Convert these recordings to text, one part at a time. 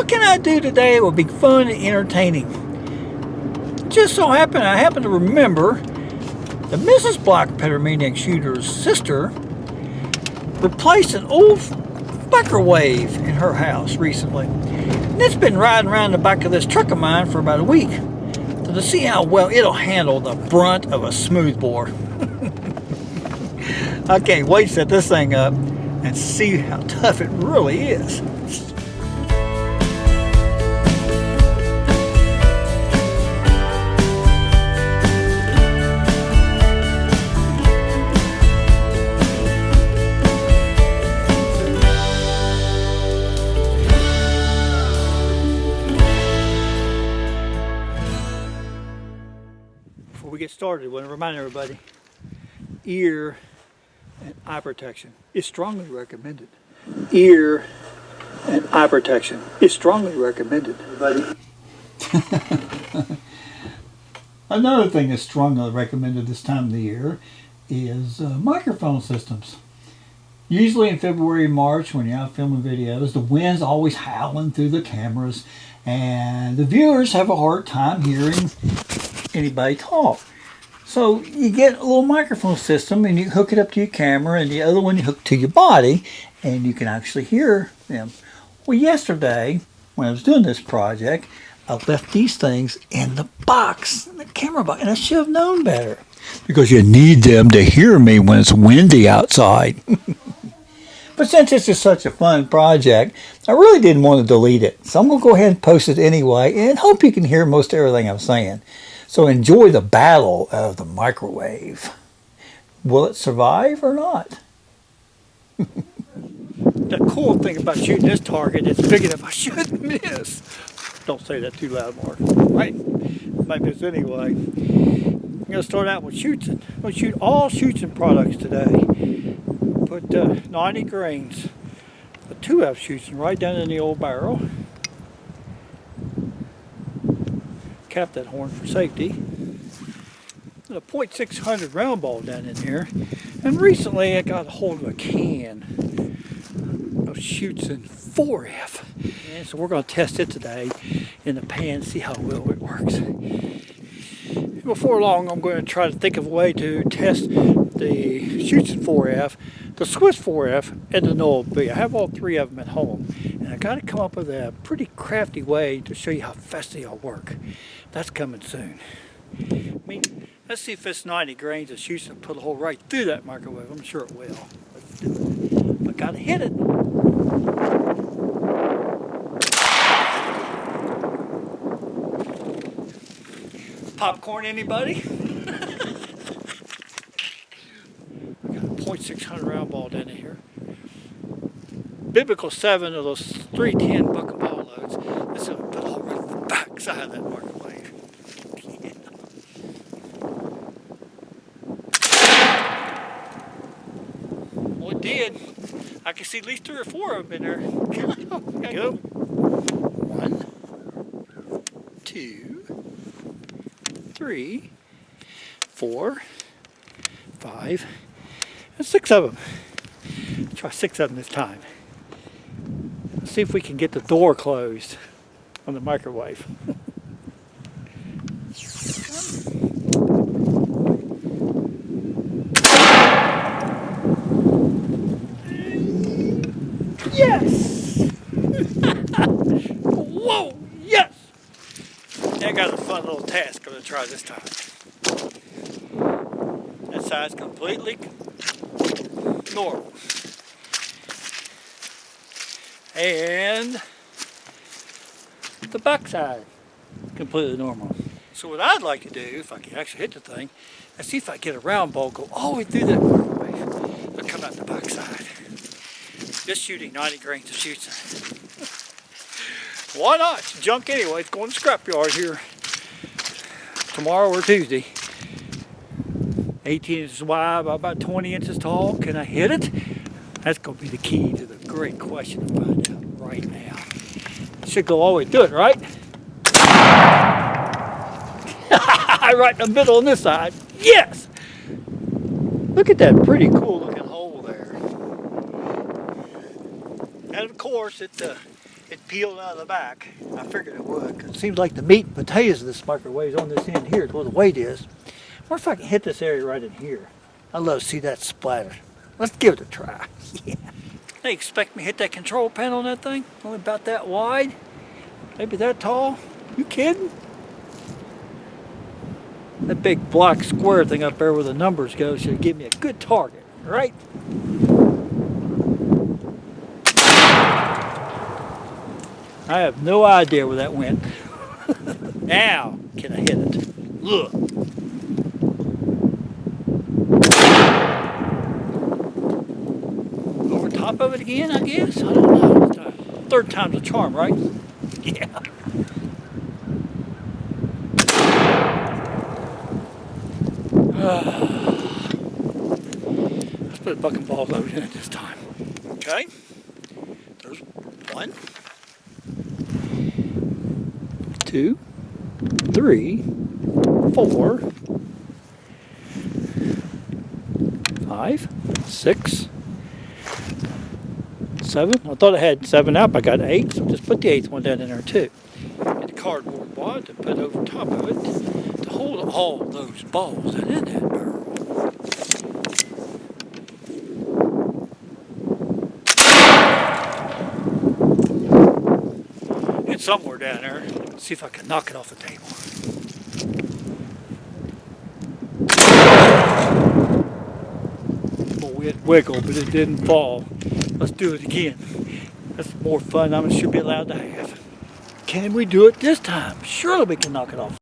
what can I do today that will be fun and entertaining? Just so happened, I happen to remember that Mrs. Blackpetter Maniac Shooter's sister replaced an old microwave in her house recently. And it's been riding around the back of this truck of mine for about a week to see how well it'll handle the brunt of a smoothbore. I can't wait to set this thing up and see how tough it really is. Before we get started, I want to remind everybody, ear and eye protection is strongly recommended. Ear and eye protection is strongly recommended, everybody. Another thing that's strongly recommended this time of the year is microphone systems. Usually in February and March, when you're out filming videos, the wind's always howling through the cameras and the viewers have a hard time hearing anybody talk. So you get a little microphone system and you hook it up to your camera, and the other one you hook to your body, and you can actually hear them. Well, yesterday when I was doing this project, I left these things in the box, in the camera box, and I should have known better, because you need them to hear me when it's windy outside. But since this is such a fun project, I really didn't want to delete it, so I'm going to go ahead and post it anyway and hope you can hear most everything I'm saying. So enjoy the battle of the microwave. Will it survive or not? The cool thing about shooting this target, it's big enough I shouldn't miss. Don't say that too loud, Mark. Right? Might miss anyway. I'm going to start out with Schuetzen. I'm going to shoot all Schuetzen products today. Put 90 grains of 2F Schuetzen right down in the old barrel. Cap that horn for safety. Put a .600 round ball down in here. And recently I got a hold of a can of Schuetzen 4F. And so we're going to test it today in the pan, see how well it works. Before long, I'm going to try to think of a way to test the Schuetzen 4F, the Swiss 4F, and the Noel B. I have all three of them at home, and I got to come up with a pretty crafty way to show you how fast they all work. That's coming soon. Let's see if this 90 grains of Schuetzen will put a hole right through that microwave. I'm sure it will. Let's do it. But gotta hit it. Popcorn, anybody? I got a .600 round ball down in here. Biblical 7 of those 310 bucket ball loads. This is put a hole right in the back side of that microwave. Yeah. Well, it did. I can see at least 3 or 4 of them in there. Okay. Go. 1, 2, 3, 4, 5, and 6 of them. Try 6 of them this time. Let's see if we can get the door closed on the microwave. Yes! Whoa! Yes! I got a fun little task I'm going to try this time. That side's completely normal. And the back side, completely normal. So what I'd like to do, if I can actually hit the thing, is see if I get a round ball, go all the way through that microwave, and come out the back side. Just shooting 90 grains of Schuetzen. Why not? It's junk anyway. It's going to the scrapyard here tomorrow or Tuesday. 18 inches wide, about 20 inches tall. Can I hit it? That's going to be the key to the great question to find out right now. Should go all the way through it, right? Right in the middle on this side. Yes! Look at that pretty cool looking hole there. And of course, it it peeled out of the back. I figured it would. 'Cause it seems like the meat and potatoes of this microwave is on this end here. It's where the weight is. I wonder if I can hit this area right in here. I'd love to see that splatter. Let's give it a try. Yeah. They expect me to hit that control panel on that thing? Only about that wide? Maybe that tall? You kidding? That big black square thing up there where the numbers go should give me a good target, right? I have no idea where that went. Now, can I hit it? Look. Over top of it again, I guess? I don't know. Third time's a charm, right? Yeah. Let's put a bucking ball load in it this time. Okay. There's 1, 2, 3, 4, 5, 6, 7. I thought I had 7 out, but I got 8, so just put the 8th one down in there too. Get the cardboard wad to put over top of it to hold all those balls that in that barrel. It's somewhere down there. Let's see if I can knock it off the table. Oh, it wiggled, but it didn't fall. Let's do it again. That's more fun I should be allowed to have. Can we do it this time? Surely we can knock it off.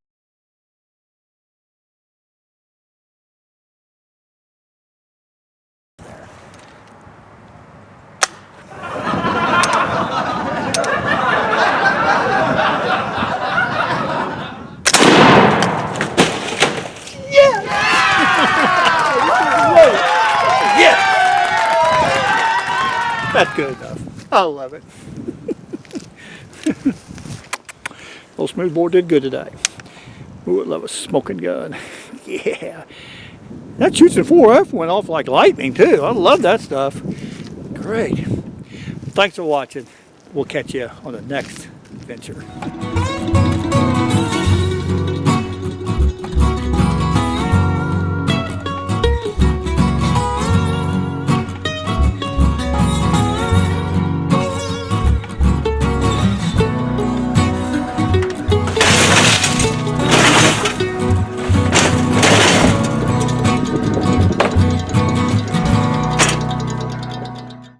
That's good enough. I love it. Old Smoothbore did good today. Ooh, I love a smoking gun. Yeah. That Schuetzen 4F went off like lightning too. I love that stuff. Great. Thanks for watching. We'll catch you on the next adventure.